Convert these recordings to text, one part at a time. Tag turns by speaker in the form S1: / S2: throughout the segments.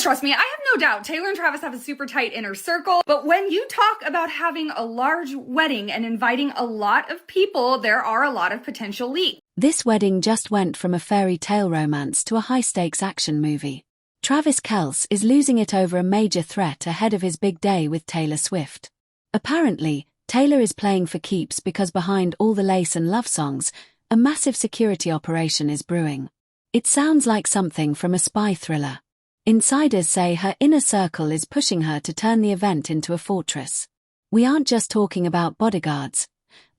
S1: trust me, I have no doubt Taylor and Travis have a super tight inner circle, but when you talk about having a large wedding and inviting a lot of people, there are a lot of potential leaks.
S2: This wedding just went from a fairy tale romance to a high-stakes action movie. Travis Kelce is losing it over a major threat ahead of his big day with Taylor Swift. Apparently, Taylor is playing for keeps because behind all the lace and love songs, a massive security operation is brewing. It sounds like something from a spy thriller. Insiders say her inner circle is pushing her to turn the event into a fortress. We aren't just talking about bodyguards.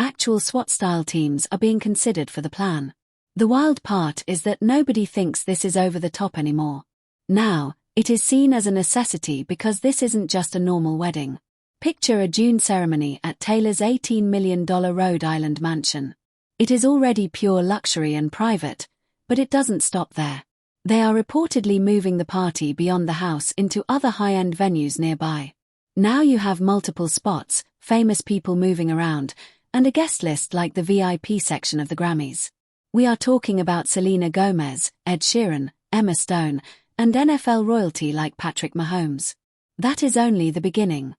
S2: Actual SWAT-style teams are being considered for the plan. The wild part is that nobody thinks this is over the top anymore. Now, it is seen as a necessity because this isn't just a normal wedding. Picture a June ceremony at Taylor's $18 million Rhode Island mansion. It is already pure luxury and private, but it doesn't stop there. They are reportedly moving the party beyond the house into other high-end venues nearby. Now you have multiple spots, famous people moving around, and a guest list like the VIP section of the Grammys. We are talking about Selena Gomez, Ed Sheeran, Emma Stone, and NFL royalty like Patrick Mahomes. That is only the beginning.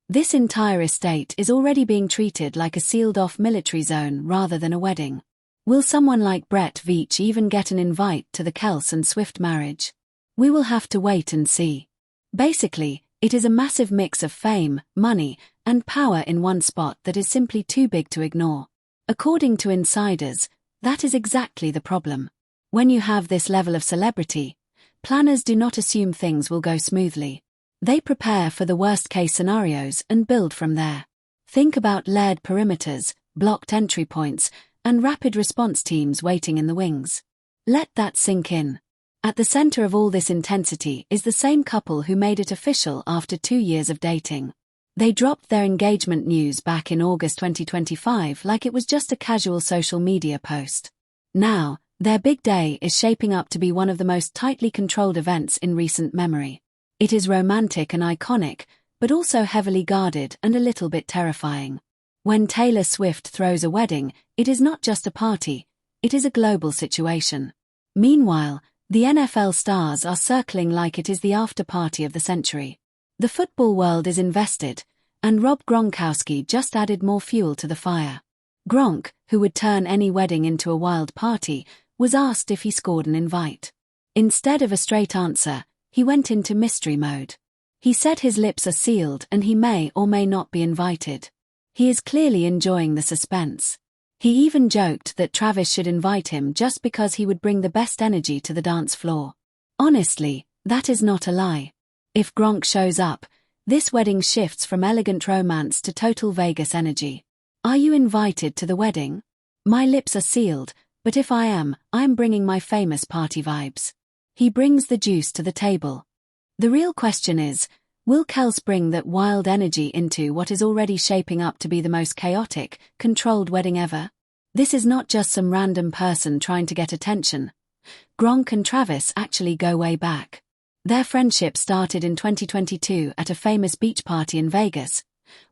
S2: This entire estate is already being treated like a sealed-off military zone rather than a wedding. Will someone like Brett Veach even get an invite to the Kelce and Swift marriage? We will have to wait and see. Basically, it is a massive mix of fame, money, and power in one spot that is simply too big to ignore. According to insiders, that is exactly the problem. When you have this level of celebrity, planners do not assume things will go smoothly. They prepare for the worst-case scenarios and build from there. Think about layered perimeters, blocked entry points, and rapid response teams waiting in the wings. Let that sink in. At the center of all this intensity is the same couple who made it official after 2 years of dating. They dropped their engagement news back in August 2025 like it was just a casual social media post. Now, their big day is shaping up to be one of the most tightly controlled events in recent memory. It is romantic and iconic, but also heavily guarded and a little bit terrifying. When Taylor Swift throws a wedding, it is not just a party, it is a global situation. Meanwhile, the NFL stars are circling like it is the after-party of the century. The football world is invested, and Rob Gronkowski just added more fuel to the fire. Gronk, who would turn any wedding into a wild party, was asked if he scored an invite. Instead of a straight answer, he went into mystery mode. He said his lips are sealed and he may or may not be invited. He is clearly enjoying the suspense. He even joked that Travis should invite him just because he would bring the best energy to the dance floor. Honestly, that is not a lie. If Gronk shows up, this wedding shifts from elegant romance to total Vegas energy. Are you invited to the wedding? My lips are sealed, but if I am, I'm bringing my famous party vibes. He brings the juice to the table. The real question is, will Kelce bring that wild energy into what is already shaping up to be the most chaotic, controlled wedding ever? This is not just some random person trying to get attention. Gronk and Travis actually go way back. Their friendship started in 2022 at a famous beach party in Vegas,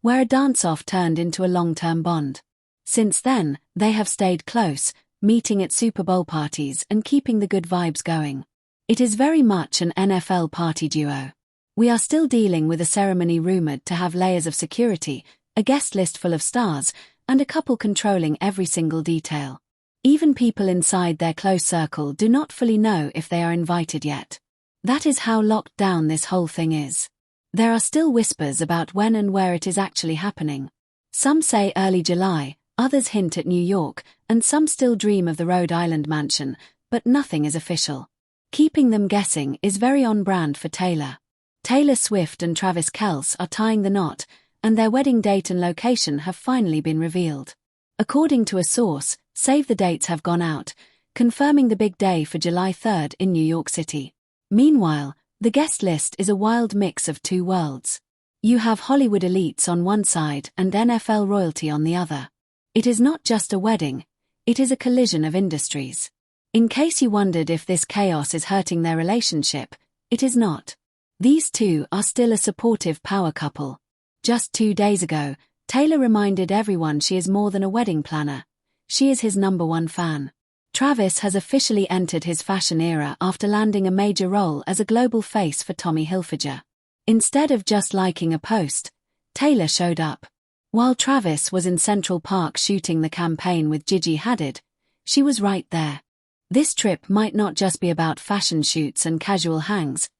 S2: where a dance-off turned into a long-term bond. Since then, they have stayed close, meeting at Super Bowl parties and keeping the good vibes going. It is very much an NFL party duo. We are still dealing with a ceremony rumored to have layers of security, a guest list full of stars, and a couple controlling every single detail. Even people inside their close circle do not fully know if they are invited yet. That is how locked down this whole thing is. There are still whispers about when and where it is actually happening. Some say early July, others hint at New York, and some still dream of the Rhode Island mansion, but nothing is official. Keeping them guessing is very on brand for Taylor. Taylor Swift and Travis Kelce are tying the knot, and their wedding date and location have finally been revealed. According to a source, save the dates have gone out, confirming the big day for July 3rd in New York City. Meanwhile, the guest list is a wild mix of two worlds. You have Hollywood elites on one side and NFL royalty on the other. It is not just a wedding, it is a collision of industries. In case you wondered if this chaos is hurting their relationship, it is not. These two are still a supportive power couple. Just 2 days ago, Taylor reminded everyone she is more than a wedding planner. She is his #1 fan. Travis has officially entered his fashion era after landing a major role as a global face for Tommy Hilfiger. Instead of just liking a post, Taylor showed up. While Travis was in Central Park shooting the campaign with Gigi Hadid, she was right there. This trip might not just be about fashion shoots and casual hangs,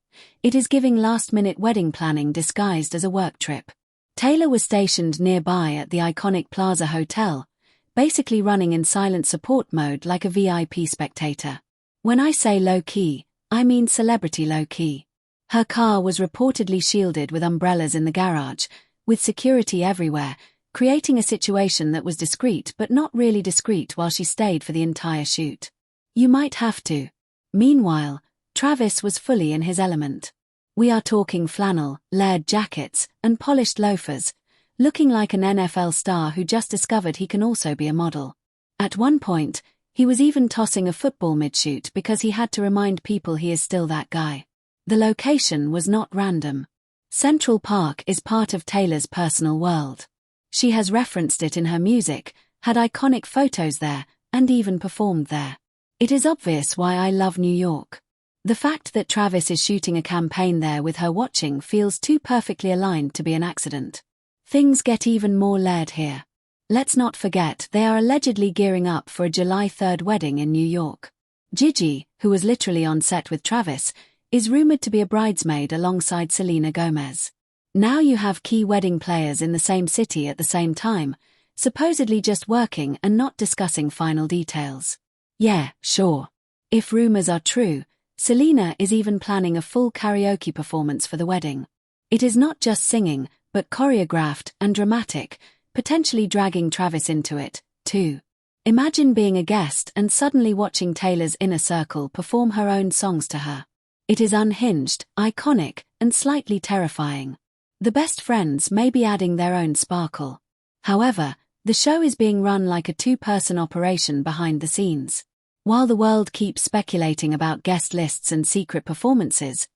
S2: it is giving last-minute wedding planning disguised as a work trip. Taylor was stationed nearby at the iconic Plaza Hotel, basically running in silent support mode like a VIP spectator. When I say low-key, I mean celebrity low-key. Her car was reportedly shielded with umbrellas in the garage, with security everywhere, creating a situation that was discreet but not really discreet while she stayed for the entire shoot. You might have to. Meanwhile, Travis was fully in his element. We are talking flannel, layered jackets, and polished loafers, looking like an NFL star who just discovered he can also be a model. At one point, he was even tossing a football mid-shoot because he had to remind people he is still that guy. The location was not random. Central Park is part of Taylor's personal world. She has referenced it in her music, had iconic photos there, and even performed there. It is obvious why I love New York. The fact that Travis is shooting a campaign there with her watching feels too perfectly aligned to be an accident. Things get even more layered here. Let's not forget they are allegedly gearing up for a July 3rd wedding in New York. Gigi, who was literally on set with Travis, is rumored to be a bridesmaid alongside Selena Gomez. Now you have key wedding players in the same city at the same time, supposedly just working and not discussing final details. Yeah, sure. If rumors are true, Selena is even planning a full karaoke performance for the wedding. It is not just singing, but choreographed and dramatic, potentially dragging Travis into it, too. Imagine being a guest and suddenly watching Taylor's inner circle perform her own songs to her. It is unhinged, iconic, and slightly terrifying. The best friends may be adding their own sparkle. However, the show is being run like a two-person operation behind the scenes. While the world keeps speculating about guest lists and secret performances,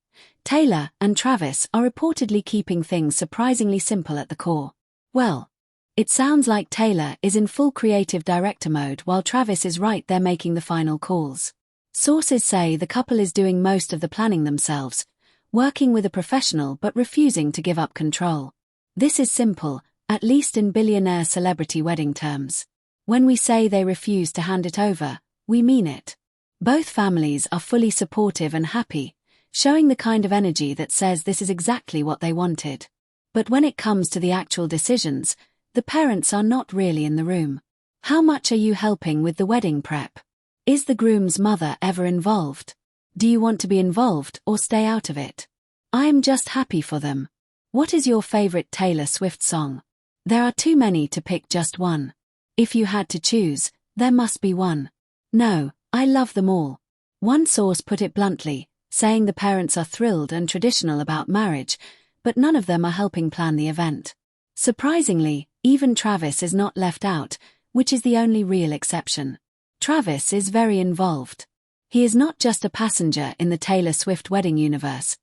S2: Taylor and Travis are reportedly keeping things surprisingly simple at the core. Well, it sounds like Taylor is in full creative director mode while Travis is right there making the final calls. Sources say the couple is doing most of the planning themselves, working with a professional but refusing to give up control. This is simple, at least in billionaire celebrity wedding terms. When we say they refuse to hand it over, we mean it. Both families are fully supportive and happy, showing the kind of energy that says this is exactly what they wanted. But when it comes to the actual decisions, the parents are not really in the room. How much are you helping with the wedding prep? Is the groom's mother ever involved? Do you want to be involved or stay out of it? I'm just happy for them. What is your favorite Taylor Swift song? There are too many to pick just one. If you had to choose, there must be one. No, I love them all. One source put it bluntly, saying the parents are thrilled and traditional about marriage, but none of them are helping plan the event. Surprisingly, even Travis is not left out, which is the only real exception. Travis is very involved. He is not just a passenger in the Taylor Swift wedding universe.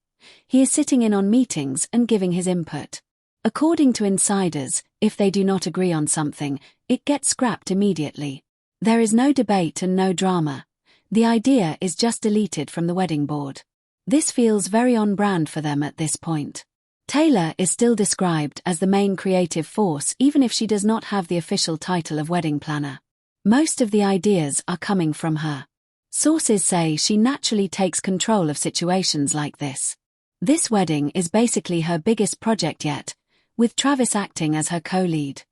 S2: He is sitting in on meetings and giving his input. According to insiders, if they do not agree on something, it gets scrapped immediately. There is no debate and no drama. The idea is just deleted from the wedding board. This feels very on brand for them at this point. Taylor is still described as the main creative force even if she does not have the official title of wedding planner. Most of the ideas are coming from her. Sources say she naturally takes control of situations like this. This wedding is basically her biggest project yet, with Travis acting as her co-lead.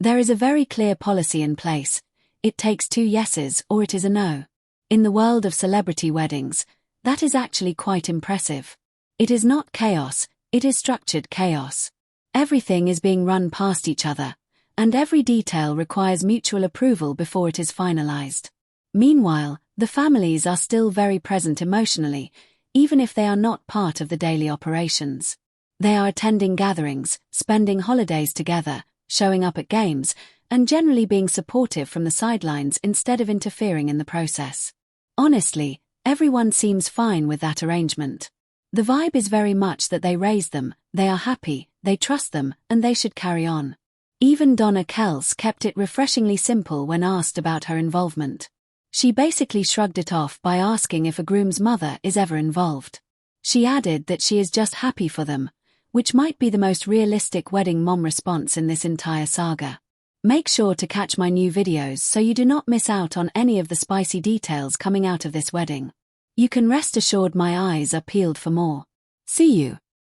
S2: There is a very clear policy in place. It takes 2 yeses or it is a no. In the world of celebrity weddings, that is actually quite impressive. It is not chaos, it is structured chaos. Everything is being run past each other, and every detail requires mutual approval before it is finalized. Meanwhile, the families are still very present emotionally, even if they are not part of the daily operations. They are attending gatherings, spending holidays together, showing up at games, and generally being supportive from the sidelines instead of interfering in the process. Honestly, everyone seems fine with that arrangement. The vibe is very much that they raised them, they are happy, they trust them, and they should carry on. Even Donna Kelce kept it refreshingly simple when asked about her involvement. She basically shrugged it off by asking if a groom's mother is ever involved. She added that she is just happy for them, which might be the most realistic wedding mom response in this entire saga. Make sure to catch my new videos so you do not miss out on any of the spicy details coming out of this wedding. You can rest assured my eyes are peeled for more. See you.